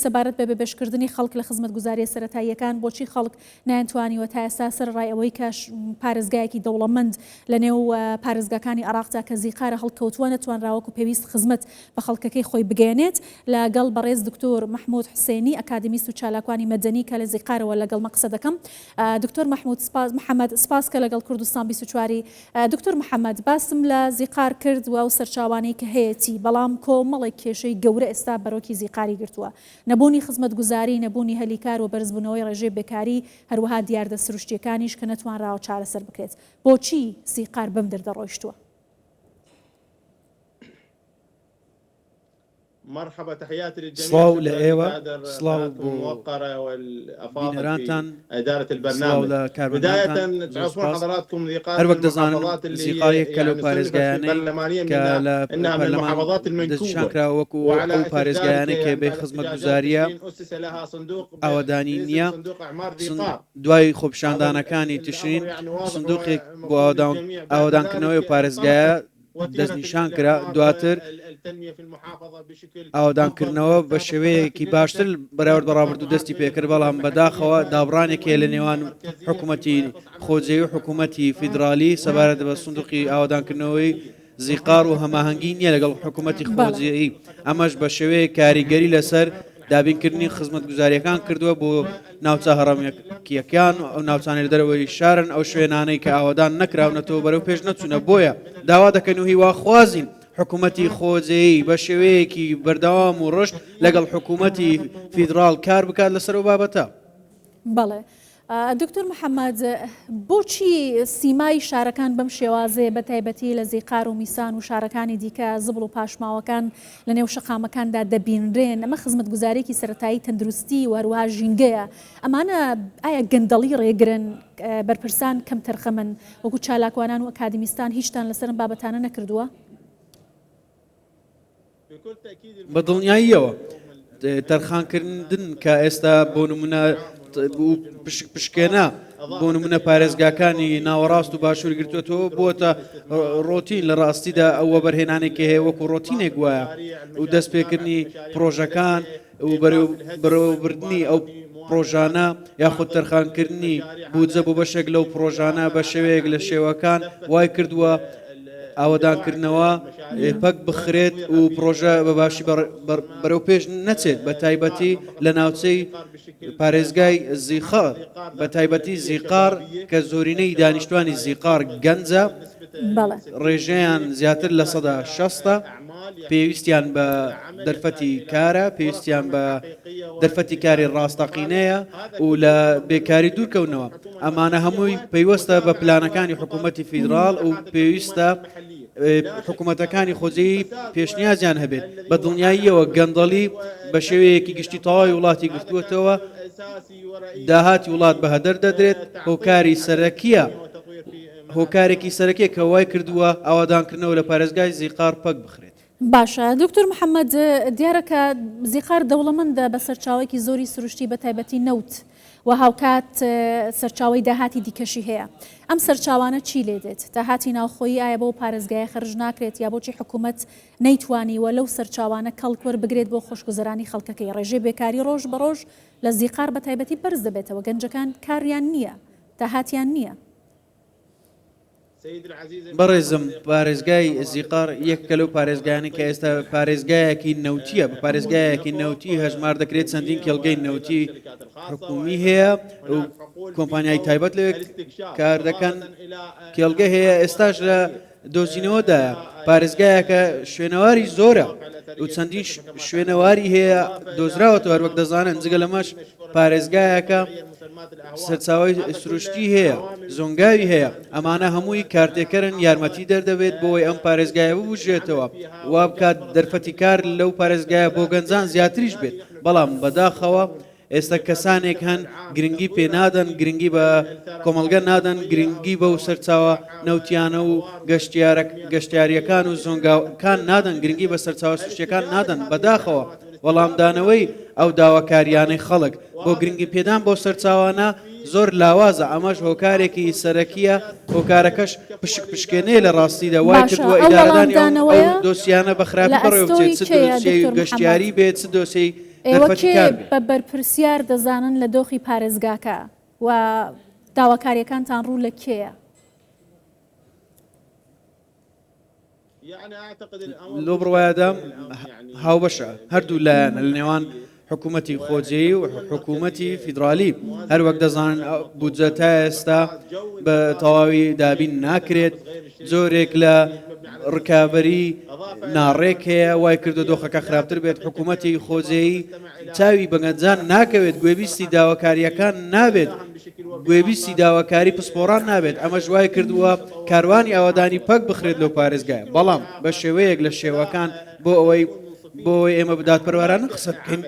سەبارەت بە بەشکردنی خەڵک لە خزمەتگوزاریە سەرەتاییەکان بۆچی خەڵک نایانتوانیوە تا ئێستا سەرڕای ئەوەی کە پارێزگایەکی دەوڵەمەند لە نێو پارێزگاکانی عێراقدا کە زیقارە هەڵکەوتووە نەتوانراوەکو پێویست خزمەت بە خەڵکەکەی خۆی بگەێنێت لەگەڵ بەڕێز دکتۆر محمود حسێنی ئەکادمیست و چالاکوانی مەدەنی کە لە زیقارەوە لەگەڵ مەقسە دەکەم. دکتۆر محەممەد سپاس کە لەگەڵ کوردستان 24. دکتۆر محەممەد باسم لە زیقار کرد و سەرچاوانەی کە هەیەی بەڵام کۆمەڵێک کێشەی گەورە ئێستا بەرۆکی زیقاری گرتووە. نەبوونی خزمەتگوزاری، نەبوونی هەلیکار و بەرزبوونەوەی ڕێژەی بێکاری، هەروەها دیاردە سروشتیەکانیش کە نەتوانراوە چارەسەر بکرێت. بۆچی زیقار بەم دەردەڕۆیشتووە؟ مرحبا تحياتي للجميع. صلاو لأيوة صلاو الموقرة والأفاضل في إدارة البرنامج. بداية تعرفون حضراتكم زيقار المحافظات اللي يعني صنفت برلمانيا منها إنها من المحافظات المنكوبة وعلى ذلك أسس لها صندوق أعمار زيقار. دوای خۆپیشاندانەکانی تشرین صندوقێک بۆ ئاوادانکردنەوەی و پارێزگایە دەستنیشان کرا. دواتر ئاوادانکردنەوە بە شێوەیەکی باشتر بەراورد بەڕابرد و دەستی پێکرد، بەڵام بەداخەوە دابڕانێکێ لە نێوان حکوومەتی خۆجێوی و حکوومەتی فیدرالی سەبارەت بە سندوقی ئاوادانکردنەوەی زیقار و هەماهەنگی نییە لەگەڵ حکوومەتی خۆجێیی. ئەمەش بە شێوەیە کاریگەری لەسەر دابینکردنی خزمەتگوزاریەکان کردووە بۆ ناوچە هەڕەمەکیەکان ئەو ناوچانێ دەرەوەی شارن ئەو شوێنانەی کە ئاوادان نەکراونەتەوە بەرەو پێش نەچوونە. بۆیە داوا دەکەن و هیواخوازین حکوومەتی خۆجێیی بە شێوەیەکی بەردەوام و ڕشت لەگەڵ حکوومەتی فیدرال کار بکات لەسەر و بابەتە. بەڵێ دکتۆر محەممەد، بۆچی سیمای شارەکان بەم شێوازەیە بە تایبەتی لە زیقار و میسان و شارەکانی دیکە زبڵ و پاشماوەکان لە نێو شەقامەکاندا دەبینرێن؟ ئەمە خزمەتگوزارێکی سەرەتایی تەندروستی و هەروەها ژینگەیە. ئەمانە ئایا گەندەڵی ڕێگرن؟ بەرپرسان کەم تەرخەمن وەکو چالاکوانان و ئەکادمیستان هیچتان لەسەر بابەتانە نەکردووە؟ بە دڵنیاییەوە تەرخانکردن کە ئێستا بۆ نمونە پشکێنە بۆ نمونە پارێزگاکانی ناوەڕاست و باشوور گرتوێتەوە بۆتە ڕۆتین لە ڕاستیدا ئەوە بەرهێنانێکی هەیە وەکو ڕۆتینێک وایە و دەست پێکردنی پرۆژەکان و بەرەوبردنی ئەو پرۆژانە یاخود تەرخانکردنی بودجە بۆ بەشێک لەو پرۆژانە بە شێوەیەک لە شێوەکان وای کردووە ئاوادانکردنەوە پەک بخرێت و پرۆژە بەباشی بەرەو پێش نەچێت، بە تایبەتی لە ناوچەی پارێزگای زیقار، بە تایبەتی زیقار کە زۆرینەی دانیشتوانی زیقار گەنجە، ڕێژەیان زیاتر لە 60%، پێویستیان بە دەرفەتی کارە، پێویستیان بە دەرفەتی کاری ڕاستەقینەیە و لە بێکاری دوورکەونەوە. ئەمانە هەمووی پەیوەستە بە پلانەکانی حکوومەتی فیدرال و پێویستە حکوومەتەکانی خۆجێیی پێشنیازیان هەبێت. بە دڵنیاییەوە گەندەڵی بە شێوەیەکی گشتی تەواوی وڵاتی گرتووەتەوە، داهاتی وڵات بە هەدەر دەدرێت. هۆکاری سەرەکیە، هۆکارێکی سەرەکیە کە وای کردووە ئاوادانکردنەوە لە پارێزگای زیقار پەک بخرێت. باشە دکتۆر محەممەد، دیارەکە زیقار دەوڵەمەندە بە سەرچاوێکی زۆری سروشتی بە تایبەتی نەوت و هاوکات سەرچاوی داهاتی دیکەشی هەیە. ئەم سەرچاوانە چی لێ دێت؟ داهاتی ناوخۆیی ئایا بۆ پارێزگایە خەرج ناکرێت یا بۆچی حکوومەت نەیتوانیوە لەو سەرچاوانە کەڵکوەر بگرێت بۆ خۆشگوزەرانی خەڵکەکەی؟ ڕێژەی بێکاری ڕۆژ بە ڕۆژ لە زیقار بە تایبەتی بەرز دەبێتەوە، گەنجەکان کاریان نییە، داهاتیان نییە. بەڕێزم، پارێزگای زیقار یەکە لەو پارێزگایانی کە ئێستا پارێزگایەکی نەوتیە. بە پارێزگایەکی نەوتی هەژمار دەکرێت چەندین کێڵگەی نەوتی حکومی هەیە و کۆمپانیای تایبەت لەوێ کار دەکەن. کێڵگە هەیە ئێستاش لە دۆزینەوەدایە. پارێزگایەکە شوێنەواری زۆرە و چەندین شوێنەواری هەیە دۆزراوەتەوە، هەروەک دەزانن. جگە لەمەش پارێزگایەکە سەرچاوی سروشتی هەیە، زۆنگاوی هەیە. ئەمانە هەمووی کارتێکەرن، یارمەتی دەردەبێت بۆی ئەم پارێزگایە ببوژێتەوە، وا بکات دەرفەتی کار لەو پارێزگایە بۆ گەنجان زیاتریش بێت. بەڵام بەداخەوە ئێستا کەسانێک هەن گرنگی پێ نادەن، گرنگی بە کۆمەڵگە نادەن، گرنگی بەو سەرچاوە نەوتیانە و گەشتیاریەکان و زۆنگاوەکان نادەن، گرنگی بە سەرچاوە سروشتیەکان نادەن. بەداخەوە وەڵامدانەوەی ئەو داواکاریانەی خەڵک بۆ گرنگی پێدان بۆ سەرچاوانە زۆر لاوازە. ئەمەش هۆکارێکی سەرەکیە، هۆکارەکەش پشکێنەیە لە ڕاستیدا. وای کردووە ئیدارەدانی ئەو دۆسیانە بە خراپی بەڕێوە بچێت، چ دۆسیەی گەشتیاری بێت، چ دۆسیەی دەرفەتی کار بێ. بە بەرپرسیار دەزانن لە دۆخی پارێزگاکە و داواکاریەکانتان ڕوو لە کێیە؟ لۆ بڕوایەدام هاوبەشە هەردوو لایەنە لە نێوان حکوومەتی خۆجێی و حکوومەتی فیدرالی هەروەک دەزانن بودجە تا ئێستا بە تەواوی دابین ناکرێت زۆرێک لە ڕکابەری ناڕێک هەیە وای کردو دۆخەکە خراپتر بێت حکوومەتی خۆجێی چاوی بەگەنجان ناکەوێت گوێبیستی داواکاریەکان نابێت گوێبیستی داواکاری پسپۆڕان نابێت ئەمە ژوای کردووە کاروانی ئاوادانی پەک بخرێت لەو پارێزگایە بەڵام بە شێوەیەک لە شێوەکان بۆ ئەوەی ئێمە بداتپەروەرانە قسە بکەین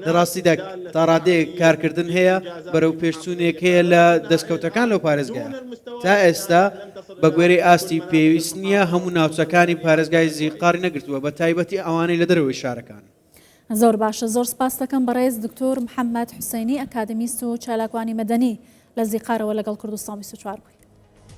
لە ڕاستیدا تا ڕادەیەک کارکردن هەیە بەرەو پێشچوونێک هەیە لە دەستکەوتەکان لەو پارێزگایە تا ئێستا بە گوێرەی ئاستی پێویست نییە هەموو ناوچەکانی پارێزگای زیقاری نەگرتووە بە تایبەتی ئەوانەی لە دەرەوەی شارەکان. زۆر باشە زۆر سپاس دەکەم بەڕێز دکتۆر محەممەد حوسێنی ئەکادمیست و چالاکوانی مەدەنی لە زیقارەوە لەگەڵ کوردستان 24 بووی.